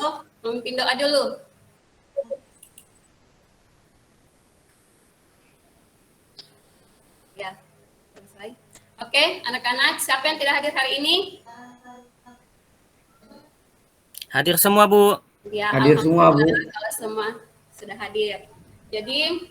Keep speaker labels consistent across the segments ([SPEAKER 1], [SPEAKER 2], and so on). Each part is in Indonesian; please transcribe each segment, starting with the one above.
[SPEAKER 1] atau memimpin doa dulu? Ya, selesai. Oke, anak-anak, siapa yang tidak hadir hari ini?
[SPEAKER 2] Hadir semua, Bu.
[SPEAKER 1] Ya,
[SPEAKER 3] Hadir semua, Bu.
[SPEAKER 1] Kalau semua sudah hadir. Jadi,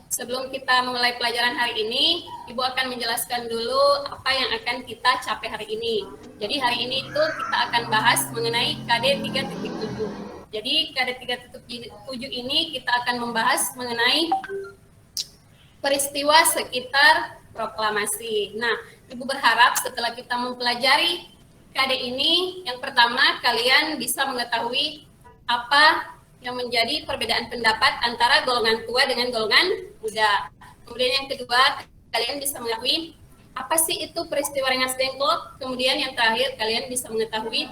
[SPEAKER 1] sebelum kita memulai pelajaran hari ini, Ibu akan menjelaskan dulu apa yang akan kita capai hari ini. Jadi hari ini itu kita akan bahas mengenai KD 3.7. Jadi KD 3.7 ini kita akan membahas mengenai peristiwa sekitar proklamasi. Nah, Ibu berharap setelah kita mempelajari KD ini, yang pertama kalian bisa mengetahui apa yang menjadi perbedaan pendapat antara golongan tua dengan golongan muda. Kemudian yang kedua, kalian bisa mengetahui apa sih itu peristiwa Rengas Dengklok. Kemudian yang terakhir, kalian bisa mengetahui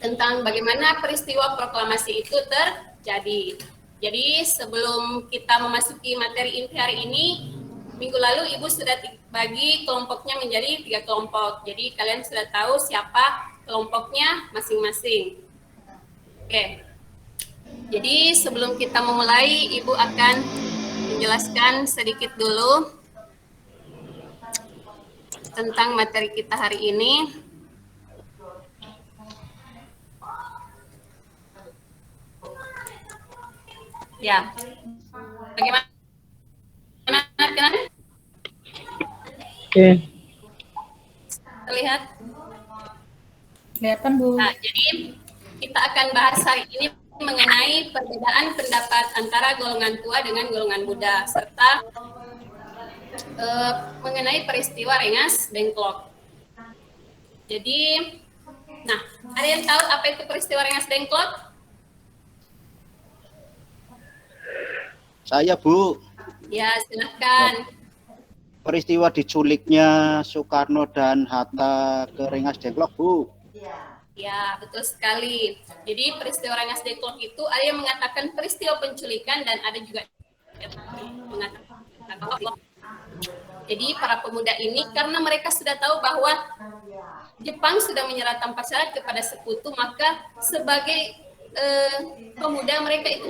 [SPEAKER 1] tentang bagaimana peristiwa proklamasi itu terjadi. Jadi sebelum kita memasuki materi inti hari ini, minggu lalu Ibu sudah bagi kelompoknya menjadi 3 kelompok. Jadi kalian sudah tahu siapa kelompoknya masing-masing. Oke. Jadi sebelum kita memulai, Ibu akan menjelaskan sedikit dulu tentang materi kita hari ini. Ya, bagaimana?
[SPEAKER 3] Oke.
[SPEAKER 1] Terlihat?
[SPEAKER 4] Kelihatan, Bu.
[SPEAKER 1] Nah, jadi kita akan bahas hari ini mengenai perbedaan pendapat antara golongan tua dengan golongan muda, serta mengenai peristiwa Rengas Dengklok. Jadi, nah, ada yang tahu apa itu peristiwa Rengas Dengklok?
[SPEAKER 5] Saya, Bu.
[SPEAKER 1] Ya, silakan.
[SPEAKER 5] Peristiwa diculiknya Soekarno dan Hatta ke Rengas Dengklok, Bu.
[SPEAKER 1] Ya, betul sekali. Jadi peristiwa Rengas Dengklok itu ada yang mengatakan peristiwa penculikan dan ada juga yang mengatakan. Jadi para pemuda ini karena mereka sudah tahu bahwa Jepang sudah menyerah tanpa syarat kepada sekutu, maka sebagai pemuda mereka itu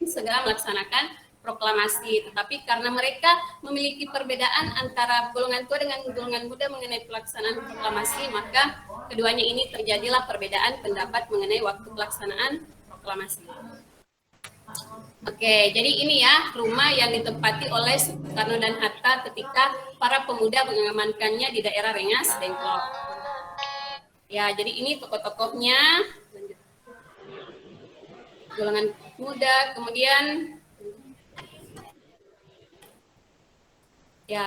[SPEAKER 1] segera melaksanakan proklamasi. Tetapi karena mereka memiliki perbedaan antara golongan tua dengan golongan muda mengenai pelaksanaan proklamasi, maka keduanya ini terjadilah perbedaan pendapat mengenai waktu pelaksanaan proklamasi. Oke, jadi ini ya rumah yang ditempati oleh Soekarno dan Hatta ketika para pemuda mengamankannya di daerah Rengas Dengklok. Ya, jadi ini tokoh-tokohnya. Golongan muda, kemudian ya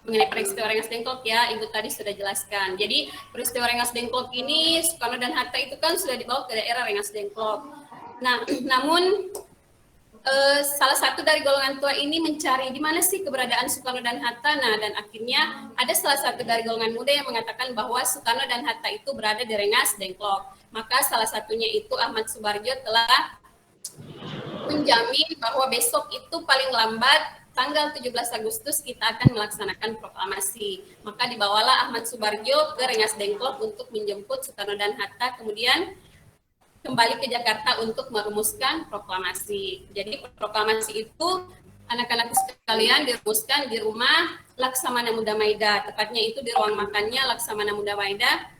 [SPEAKER 1] mengenai peristiwa Rengas Dengklok ya, Ibu tadi sudah jelaskan. Jadi peristiwa Rengas Dengklok ini Soekarno dan Hatta itu kan sudah dibawa ke daerah Rengas Dengklok. Nah, namun salah satu dari golongan tua ini mencari di mana sih keberadaan Soekarno dan Hatta. Nah, dan akhirnya ada salah satu dari golongan muda yang mengatakan bahwa Soekarno dan Hatta itu berada di Rengas Dengklok. Maka salah satunya itu Ahmad Subarjo telah menjamin bahwa besok itu paling lambat tanggal 17 Agustus kita akan melaksanakan proklamasi. Maka dibawalah Ahmad Subarjo ke Rengas Dengklok untuk menjemput Soekarno dan Hatta, kemudian kembali ke Jakarta untuk merumuskan proklamasi. Jadi proklamasi itu anak-anak sekalian dirumuskan di rumah Laksamana Muda Maida, tepatnya itu di ruang makannya Laksamana Muda Maida.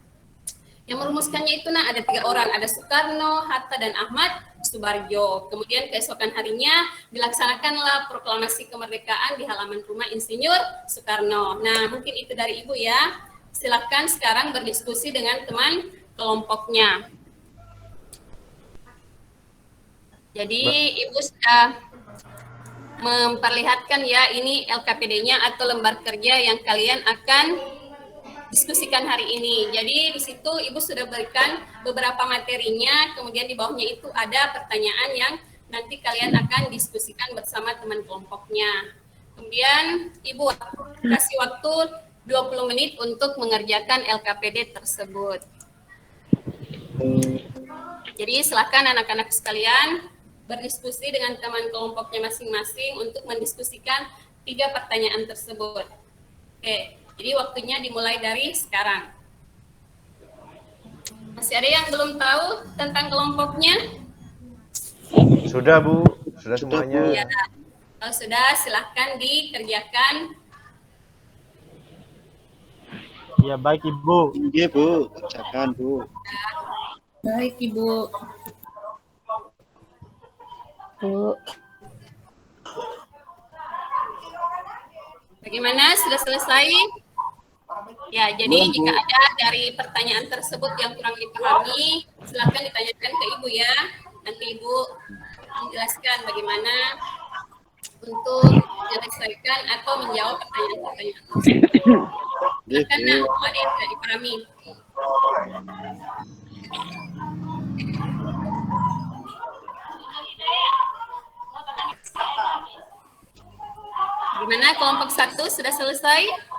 [SPEAKER 1] Yang merumuskannya itu ada 3 orang, ada Soekarno, Hatta, dan Ahmad Subarjo. Kemudian keesokan harinya dilaksanakanlah proklamasi kemerdekaan di halaman rumah Insinyur Soekarno. Nah, mungkin itu dari Ibu ya. Silakan sekarang berdiskusi dengan teman kelompoknya. Jadi Ibu sudah memperlihatkan ya, ini LKPD-nya atau lembar kerja yang kalian akan diskusikan hari ini. Jadi di situ Ibu sudah berikan beberapa materinya, kemudian di bawahnya itu ada pertanyaan yang nanti kalian akan diskusikan bersama teman kelompoknya. Kemudian Ibu kasih waktu 20 menit untuk mengerjakan LKPD tersebut. Jadi silakan anak-anak sekalian berdiskusi dengan teman kelompoknya masing-masing untuk mendiskusikan 3 pertanyaan tersebut. Oke. Jadi waktunya dimulai dari sekarang. Masih ada yang belum tahu tentang kelompoknya?
[SPEAKER 6] Sudah, Bu. Sudah
[SPEAKER 5] Sudah,
[SPEAKER 6] semuanya.
[SPEAKER 5] Bu.
[SPEAKER 1] Ya. Kalau sudah, silahkan dikerjakan.
[SPEAKER 3] Ya, baik Ibu.
[SPEAKER 5] Iya, Bu. Kerjakan, Bu.
[SPEAKER 4] Baik, Ibu.
[SPEAKER 7] Bu.
[SPEAKER 1] Bagaimana? Sudah selesai? Ya, jadi
[SPEAKER 5] Belum, Bu.
[SPEAKER 1] jika ada dari pertanyaan tersebut yang kurang dipahami, silahkan ditanyakan ke Ibu ya. Nanti Ibu menjelaskan bagaimana untuk menyelesaikan atau menjawab pertanyaan-pertanyaan tersebut.
[SPEAKER 5] Iya,
[SPEAKER 1] Silakan,
[SPEAKER 5] Bu.
[SPEAKER 1] Nak, kalau ada yang tidak dipahami. Gimana kelompok 1 sudah selesai?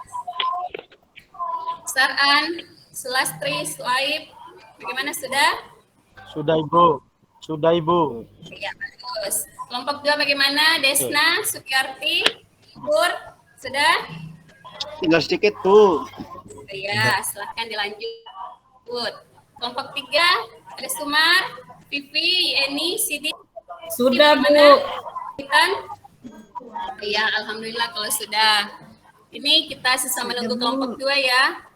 [SPEAKER 1] Sar'an, Sulastri, Suaib, bagaimana sudah?
[SPEAKER 3] Sudah Ibu. Sudah Ibu.
[SPEAKER 1] Ya, bagus. Kelompok 2 bagaimana? Desna, Sukiyarti, Pur, sudah?
[SPEAKER 5] Tinggal sedikit, Bu.
[SPEAKER 1] Ya, silahkan dilanjut. Kelompok 3, ada Sumar, Vivi, Yeni, Sidi.
[SPEAKER 4] Sudah, Bu.
[SPEAKER 1] Kan? Ya, alhamdulillah kalau sudah. Ini kita sisa menunggu kelompok 2 ya.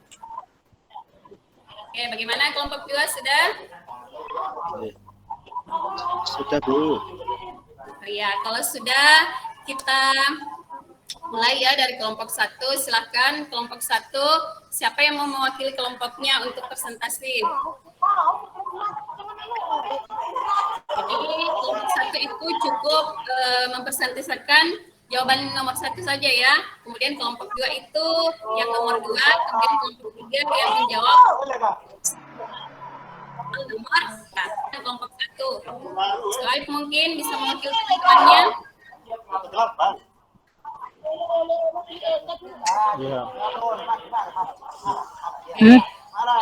[SPEAKER 1] Oke, bagaimana kelompok 2 sudah?
[SPEAKER 5] Sudah, Bu.
[SPEAKER 1] Ya, kalau sudah kita mulai ya dari kelompok 1. Silakan kelompok 1. Siapa yang mau mewakili kelompoknya untuk presentasi? Jadi kelompok 1 itu cukup mempresentasikan jawaban nomor 1 saja ya. Kemudian kelompok 2 itu yang nomor 2, kemudian kelompok 3 yang menjawab nomor 1. Kelompok 1. Soaib mungkin bisa mewakili teman-temannya.
[SPEAKER 3] Ya.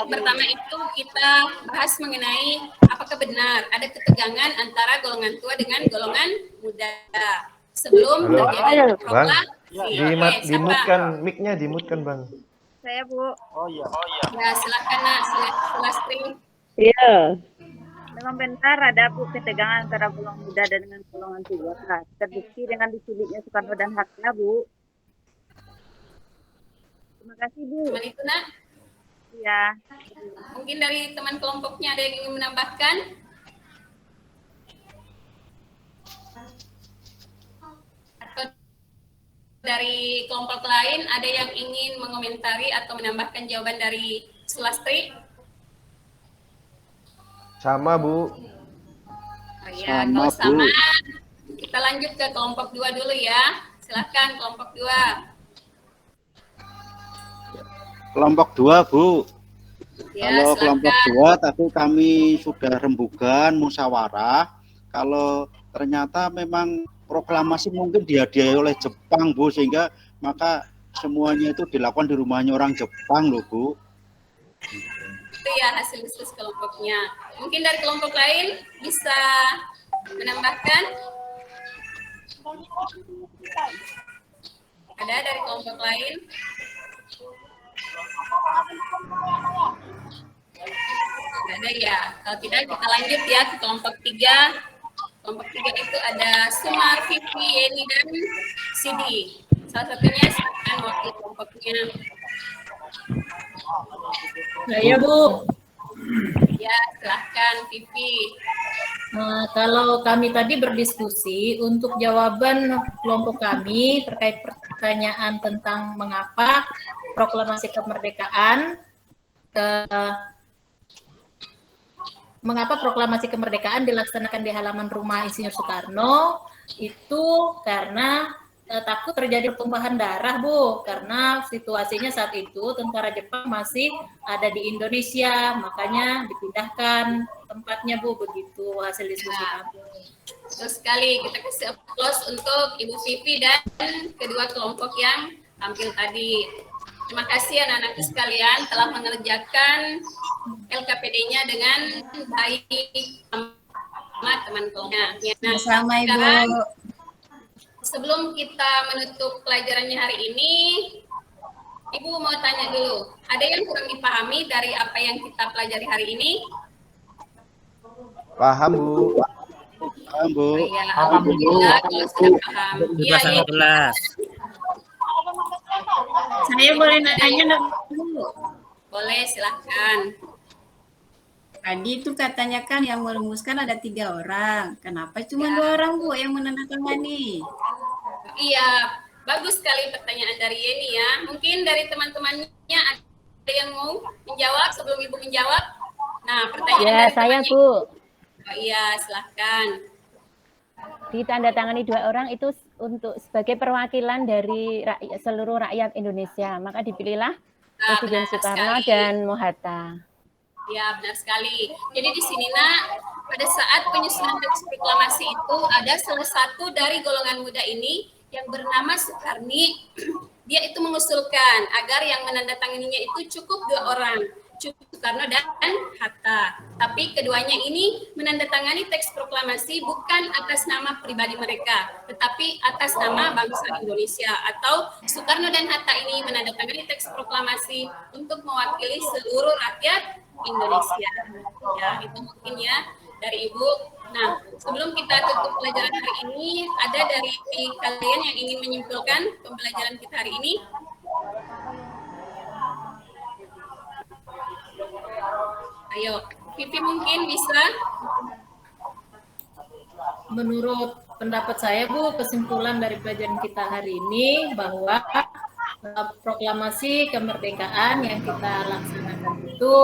[SPEAKER 1] Pertama itu kita bahas mengenai apakah benar ada ketegangan antara golongan tua dengan golongan muda sebelum
[SPEAKER 6] Halo.
[SPEAKER 1] terjadi
[SPEAKER 6] Bang,
[SPEAKER 1] proklamasi.
[SPEAKER 6] dimutkan mic-nya, dimutkan, Bang.
[SPEAKER 7] Saya, Bu.
[SPEAKER 3] Oh iya.
[SPEAKER 1] Ya, silakan Nak, Sulastri.
[SPEAKER 7] Iya. Memang benar ada Bu ketegangan antara golongan muda dan dengan golongan tua. Terbukti dengan diculiknya Soekarno dan Hatta, Bu. Terima kasih, Bu.
[SPEAKER 1] Cuman itu Nak.
[SPEAKER 7] Iya.
[SPEAKER 1] Mungkin dari teman kelompoknya ada yang ingin menambahkan? Atau dari kelompok lain ada yang ingin mengomentari atau menambahkan jawaban dari Sulastri?
[SPEAKER 6] Sama, Bu.
[SPEAKER 1] Oh ya,
[SPEAKER 5] Sama,
[SPEAKER 1] kalau sama,
[SPEAKER 5] Bu.
[SPEAKER 1] kita lanjut ke kelompok 2 dulu ya. Silakan kelompok 2.
[SPEAKER 5] Kelompok 2, Bu.
[SPEAKER 1] Ya,
[SPEAKER 5] Kalau kelompok
[SPEAKER 1] silakan.
[SPEAKER 5] 2 tadi kami sudah rembukan musyawarah. Kalau ternyata memang proklamasi mungkin dihadiahi oleh Jepang, Bu, sehingga maka semuanya itu dilakukan di rumahnya orang Jepang loh, Bu.
[SPEAKER 1] Itu ya hasil diskusi kelompoknya. Mungkin dari kelompok lain bisa menambahkan? Ada dari kelompok lain? Tidak ada ya. Kalau tidak kita lanjut ya ke kelompok 3. Kelompok 3 itu ada Sumar, Vivi, Yeni, dan Sidi. Salah satunya silakan wakil kelompoknya.
[SPEAKER 4] Saya, Bu.
[SPEAKER 1] Ya, silahkan Vivi.
[SPEAKER 4] Nah, kalau kami tadi berdiskusi untuk jawaban kelompok kami terkait pertanyaan tentang mengapa proklamasi kemerdekaan dilaksanakan di halaman rumah Insinyur Soekarno itu karena takut terjadi pertumpahan darah, Bu, karena situasinya saat itu tentara Jepang masih ada di Indonesia, makanya dipindahkan tempatnya, Bu, begitu hasil diskusi kami.
[SPEAKER 1] Betul sekali, kita kasih applause untuk Ibu Vivi dan kedua kelompok yang tampil tadi. Terima kasih anak-anak sekalian telah mengerjakan LKPD-nya dengan baik sama teman kelompoknya. Nah,
[SPEAKER 4] Sama, Ibu.
[SPEAKER 1] sekarang sebelum kita menutup pelajarannya hari ini, Ibu mau tanya dulu, ada yang kurang dipahami dari apa yang kita pelajari hari ini?
[SPEAKER 6] Paham, Bu.
[SPEAKER 5] Paham, Bu.
[SPEAKER 1] Ya, alhamdulillah kalau sudah paham.
[SPEAKER 2] Juga sangat jelas.
[SPEAKER 8] Saya boleh nanya nggak, Bu?
[SPEAKER 1] Boleh, silahkan.
[SPEAKER 8] Tadi itu katanya kan yang merumuskan ada 3 orang. Kenapa cuma 2 orang, Bu, yang menandatangani?
[SPEAKER 1] Iya, bagus sekali pertanyaan dari Yeni ya. Mungkin dari teman-temannya ada yang mau menjawab sebelum Ibu menjawab? Nah, pertanyaan
[SPEAKER 9] Ya,
[SPEAKER 1] dari
[SPEAKER 9] saya
[SPEAKER 1] temannya.
[SPEAKER 9] Bu.
[SPEAKER 1] Oh, iya, silahkan.
[SPEAKER 9] Ditandatangani 2 orang itu untuk sebagai perwakilan dari seluruh rakyat Indonesia. Maka dipilihlah Presiden
[SPEAKER 1] Benar
[SPEAKER 9] Soekarno
[SPEAKER 1] sekali.
[SPEAKER 9] dan Mohatta.
[SPEAKER 1] Ya, benar sekali. Jadi di sini, Nak, pada saat penyusunan teks proklamasi itu ada salah satu dari golongan muda ini yang bernama Soekarni. Dia itu mengusulkan agar yang menandatanganinya itu cukup 2 orang, Soekarno dan Hatta. Tapi keduanya ini menandatangani teks proklamasi bukan atas nama pribadi mereka, tetapi atas nama bangsa Indonesia, atau Soekarno dan Hatta ini menandatangani teks proklamasi untuk mewakili seluruh rakyat Indonesia. Ya, itu mungkin ya dari Ibu. Nah, sebelum kita tutup pelajaran hari ini, ada dari kalian yang ingin menyimpulkan pembelajaran kita hari ini? Ayo, Vivi mungkin bisa.
[SPEAKER 4] Menurut pendapat saya, Bu, kesimpulan dari pelajaran kita hari ini bahwa proklamasi kemerdekaan yang kita laksanakan itu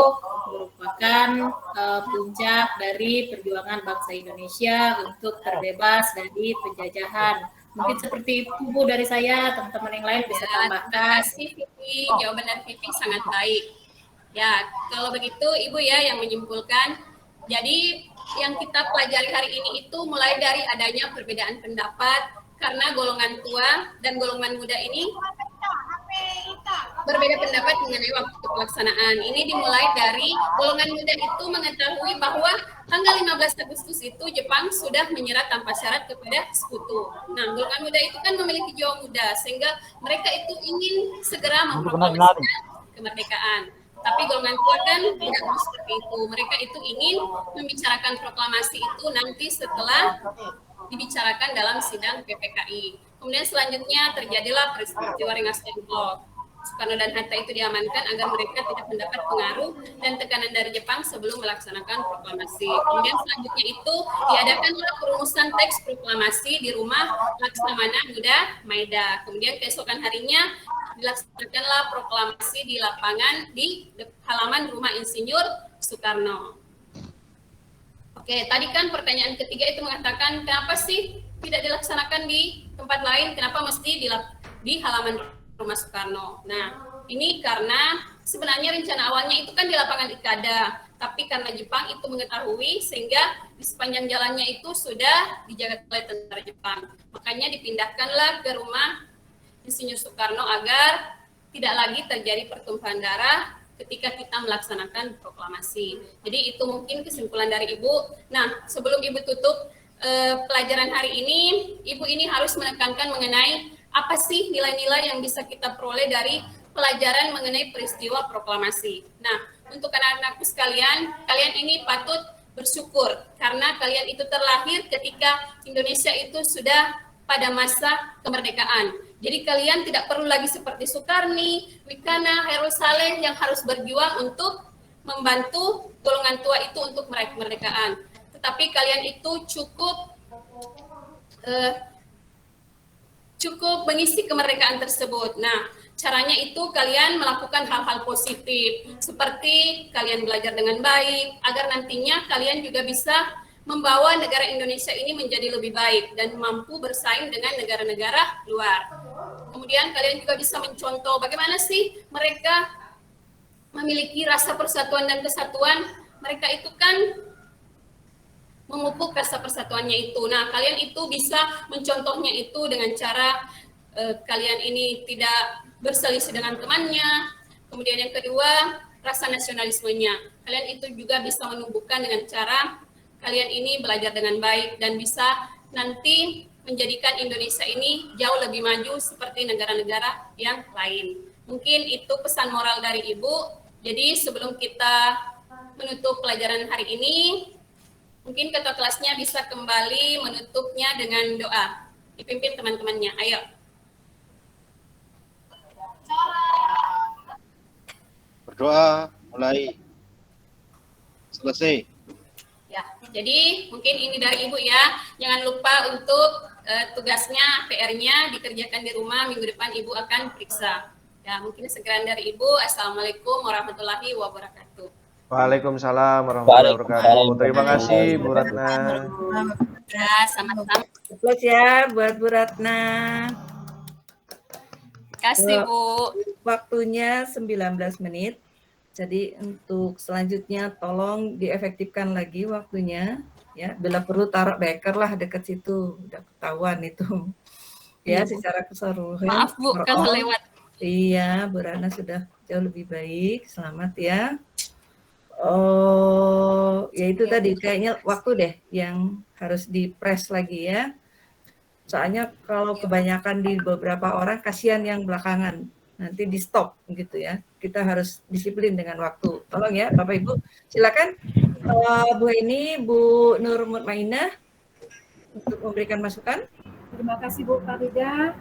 [SPEAKER 4] merupakan puncak dari perjuangan bangsa Indonesia untuk terbebas dari penjajahan. Mungkin seperti itu, Bu, dari saya. Teman-teman yang lain bisa
[SPEAKER 1] Terima
[SPEAKER 4] tambahkan.
[SPEAKER 1] kasih, Vivi. Jawaban dari Vivi sangat baik. Ya, kalau begitu Ibu ya yang menyimpulkan. Jadi yang kita pelajari hari ini itu mulai dari adanya perbedaan pendapat karena golongan tua dan golongan muda ini berbeda pendapat mengenai waktu pelaksanaan. Ini dimulai dari golongan muda itu mengetahui bahwa tanggal 15 Agustus itu Jepang sudah menyerah tanpa syarat kepada sekutu. Nah, golongan muda itu kan memiliki jiwa muda sehingga mereka itu ingin segera memproklamasikan kemerdekaan. Tapi golongan tua kan tidak mau seperti itu. Mereka itu ingin membicarakan proklamasi itu nanti setelah dibicarakan dalam sidang PPKI. Kemudian selanjutnya terjadilah peristiwa Rengas Dengklok. Soekarno dan Hatta itu diamankan agar mereka tidak mendapat pengaruh dan tekanan dari Jepang sebelum melaksanakan proklamasi. Kemudian selanjutnya itu diadakanlah perumusan teks proklamasi di rumah Laksamana Muda Maeda. Kemudian keesokan harinya dilaksanakanlah proklamasi di lapangan di halaman rumah Insinyur Soekarno. Oke, tadi kan pertanyaan ketiga itu mengatakan kenapa sih tidak dilaksanakan di tempat lain, kenapa mesti di halaman rumah Soekarno. Nah, ini karena sebenarnya rencana awalnya itu kan di lapangan Ikada, tapi karena Jepang itu mengetahui sehingga di sepanjang jalannya itu sudah dijaga oleh tentara Jepang. Makanya dipindahkanlah ke rumah Insinyur Soekarno agar tidak lagi terjadi pertumpahan darah ketika kita melaksanakan proklamasi. Jadi itu mungkin kesimpulan dari Ibu. Nah, sebelum Ibu tutup pelajaran hari ini, Ibu ini harus menekankan mengenai apa sih nilai-nilai yang bisa kita peroleh dari pelajaran mengenai peristiwa proklamasi. Nah, untuk anak-anakku sekalian, kalian ini patut bersyukur karena kalian itu terlahir ketika Indonesia itu sudah pada masa kemerdekaan. Jadi kalian tidak perlu lagi seperti Soekarni, Wikana, Hairul Saleh yang harus berjuang untuk membantu golongan tua itu untuk meraih kemerdekaan. Tetapi kalian itu cukup mengisi kemerdekaan tersebut. Nah, caranya itu kalian melakukan hal-hal positif, seperti kalian belajar dengan baik, agar nantinya kalian juga bisa membawa negara Indonesia ini menjadi lebih baik dan mampu bersaing dengan negara-negara luar. Kemudian kalian juga bisa mencontoh bagaimana sih mereka memiliki rasa persatuan dan kesatuan. Mereka itu kan memupuk rasa persatuannya itu. Nah, kalian itu bisa mencontohnya itu dengan cara kalian ini tidak berselisih dengan temannya. Kemudian yang kedua, rasa nasionalismenya. Kalian itu juga bisa menumbuhkan dengan cara kalian ini belajar dengan baik dan bisa nanti menjadikan Indonesia ini jauh lebih maju seperti negara-negara yang lain. Mungkin itu pesan moral dari Ibu. Jadi sebelum kita menutup pelajaran hari ini, mungkin ketua kelasnya bisa kembali menutupnya dengan doa. Dipimpin teman-temannya. Ayo.
[SPEAKER 5] Berdoa mulai selesai.
[SPEAKER 1] Ya, jadi mungkin ini dari Ibu ya. Jangan lupa untuk tugasnya, PR-nya dikerjakan di rumah. Minggu depan Ibu akan periksa. Ya, mungkin sekian dari Ibu. Assalamualaikum warahmatullahi wabarakatuh.
[SPEAKER 6] Waalaikumsalam warahmatullahi wabarakatuh. Terima kasih Bu Ratna.
[SPEAKER 1] Ya, sama-sama.
[SPEAKER 10] Plus ya buat Bu Ratna.
[SPEAKER 1] Kasih Bu.
[SPEAKER 10] Waktunya 19 menit. Jadi untuk selanjutnya tolong diefektifkan lagi waktunya. Ya, bila perlu taruh beker lah dekat situ, udah ketahuan itu. Ya, secara keseluruhan.
[SPEAKER 1] Maaf Bu, kalau lewat.
[SPEAKER 10] Iya, Bu Ratna sudah jauh lebih baik. Selamat ya. Oh, ya itu tadi kayaknya waktu deh yang harus di-press lagi ya. Soalnya kalau kebanyakan di beberapa orang, kasihan yang belakangan. Nanti di stop gitu ya. Kita harus disiplin dengan waktu. Tolong ya Bapak Ibu. Silakan Bu ini Bu Nur Mutmainah untuk memberikan masukan.
[SPEAKER 11] Terima kasih Bu Farida.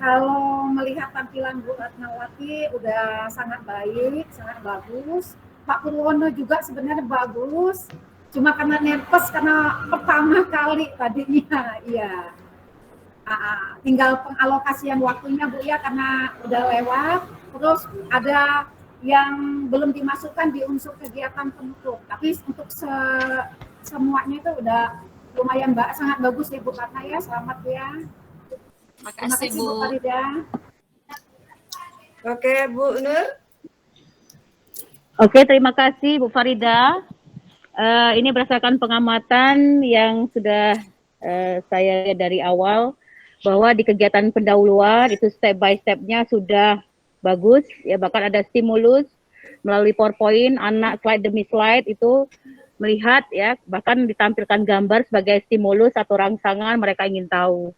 [SPEAKER 11] Kalau melihat tampilan Bu Ratnawati udah sangat baik, sangat bagus. Pak Purwono juga sebenarnya bagus. Cuma karena nervous karena pertama kali tadinya, iya. Tinggal pengalokasian waktunya Bu ya karena udah lewat. Terus ada yang belum dimasukkan di unsur kegiatan penutup. Tapi untuk semuanya itu udah lumayan sangat bagus ya Bu Ratna ya. Selamat ya.
[SPEAKER 1] Terima kasih Bu
[SPEAKER 11] Farida.
[SPEAKER 10] Oke Bu Nur.
[SPEAKER 7] Oke, terima kasih Bu Farida. Ini berdasarkan pengamatan yang sudah saya lihat dari awal, bahwa di kegiatan pendahuluan itu step by step-nya sudah bagus, ya bahkan ada stimulus melalui PowerPoint, anak slide demi slide itu melihat ya, bahkan ditampilkan gambar sebagai stimulus atau rangsangan mereka ingin tahu.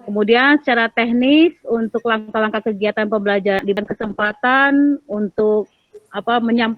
[SPEAKER 7] Kemudian secara teknis untuk langkah-langkah kegiatan pembelajaran diberikan kesempatan untuk menyampaikan